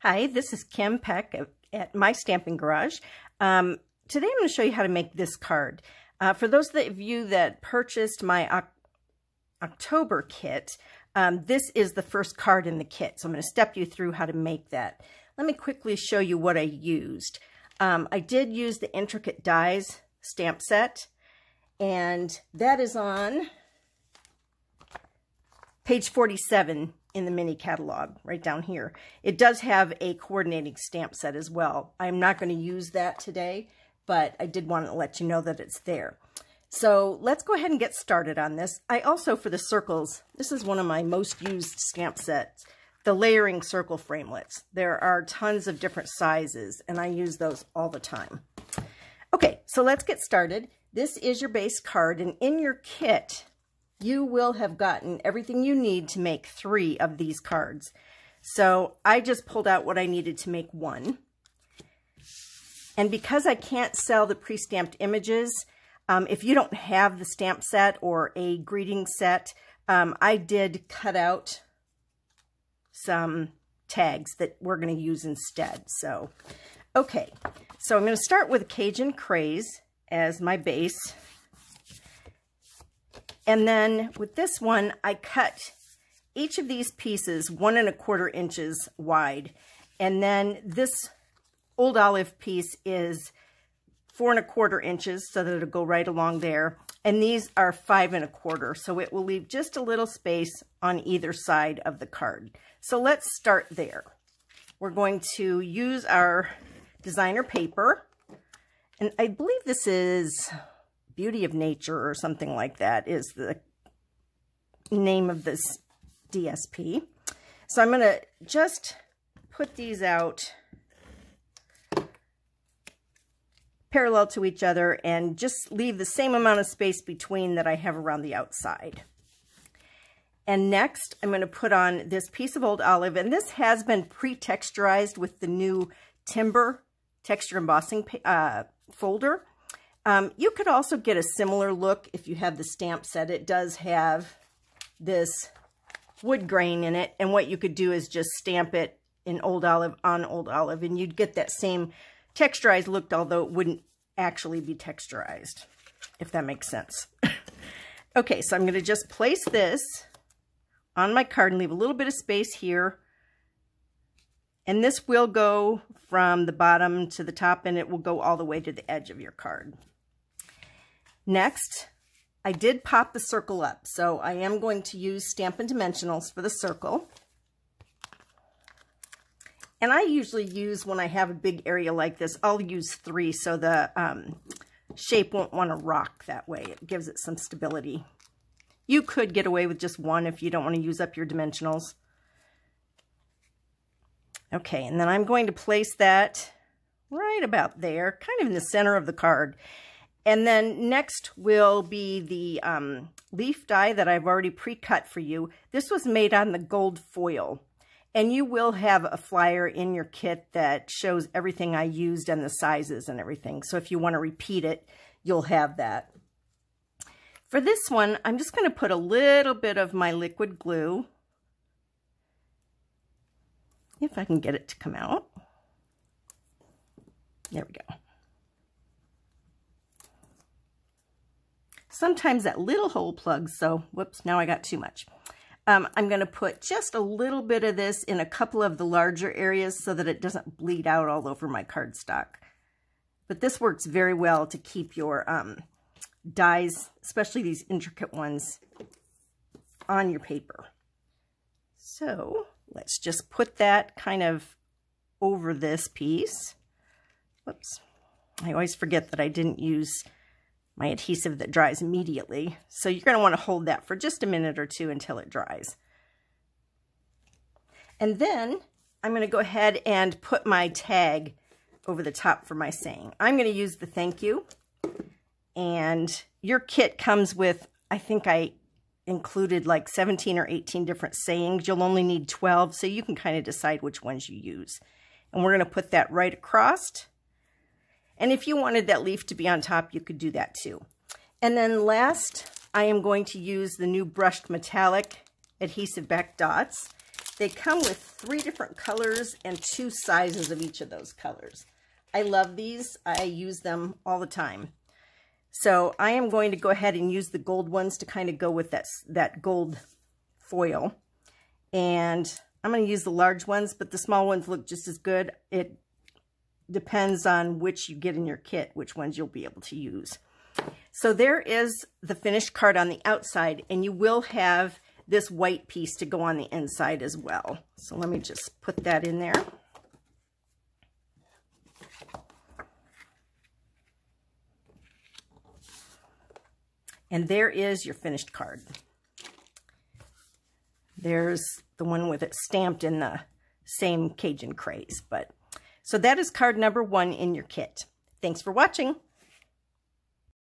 Hi, this is Kim Peck at My Stamping Garage. Today I'm going to show you how to make this card. For those of you that purchased my October kit, this is the first card in the kit. So I'm going to step you through how to make that. Let me quickly show you what I used. I did use the Intricate Dies stamp set, and that is on page 47 in the mini catalog, right down here. It does have a coordinating stamp set as well. I'm not going to use that today, but I did want to let you know that it's there. So let's go ahead and get started on this. I also, for the circles, this is one of my most used stamp sets, the layering circle framelits. There are tons of different sizes, and I use those all the time. Okay, so let's get started. This is your base card, and in your kit, you will have gotten everything you need to make 3 of these cards. So I just pulled out what I needed to make 1. And because I can't sell the pre-stamped images, if you don't have the stamp set or a greeting set, I did cut out some tags that we're going to use instead. So, okay. So I'm going to start with Cajun Craze as my base. And then with this one, I cut each of these pieces 1 1/4 inches wide. And then this Old Olive piece is 4 1/4 inches, so that it'll go right along there. And these are 5 1/4, so it will leave just a little space on either side of the card. So let's start there. We're going to use our designer paper. And I believe this is Beauty of Nature or something like that is the name of this DSP. So I'm going to just put these out parallel to each other and just leave the same amount of space between that I have around the outside. And next I'm going to put on this piece of Old Olive, and this has been pre-texturized with the new Timber texture embossing folder. You could also get a similar look if you have the stamp set. It does have this wood grain in it, and what you could do is just stamp it in Old Olive on Old Olive, and you'd get that same texturized look, although it wouldn't actually be texturized, if that makes sense. Okay, so I'm going to just place this on my card and leave a little bit of space here. And this will go from the bottom to the top, and it will go all the way to the edge of your card. Next, I did pop the circle up, so I am going to use Stampin' Dimensionals for the circle. And I usually use, when I have a big area like this, I'll use 3 so the shape won't want to rock that way. It gives it some stability. You could get away with just 1 if you don't want to use up your dimensionals. Okay, and then I'm going to place that right about there, kind of in the center of the card. And then next will be the leaf die that I've already pre-cut for you. This was made on the gold foil. And you will have a flyer in your kit that shows everything I used and the sizes and everything. So if you want to repeat it, you'll have that. For this one, I'm just going to put a little bit of my liquid glue, if I can get it to come out. There we go. Sometimes that little hole plugs, so whoops, now I got too much. I'm going to put just a little bit of this in a couple of the larger areas so that it doesn't bleed out all over my cardstock. But this works very well to keep your dies, especially these intricate ones, on your paper. So let's just put that kind of over this piece. Whoops. I always forget that I didn't use my adhesive that dries immediately. So you're going to want to hold that for just a minute or 2 until it dries. And then I'm going to go ahead and put my tag over the top for my saying. I'm going to use the thank you. And your kit comes with, I think I included like 17 or 18 different sayings. You'll only need 12, so you can kind of decide which ones you use. And we're going to put that right across. And if you wanted that leaf to be on top, you could do that too. And then last, I am going to use the new brushed metallic adhesive back dots. They come with 3 different colors and 2 sizes of each of those colors. I love these. I use them all the time. So I am going to go ahead and use the gold ones to kind of go with that gold foil. And I'm going to use the large ones, but the small ones look just as good. It depends on which you get in your kit, which ones you'll be able to use. So there is the finished card on the outside, and you will have this white piece to go on the inside as well. So let me just put that in there. And there is your finished card. There's the one with it stamped in the same Cajun craze. So that is card number 1 in your kit. Thanks for watching.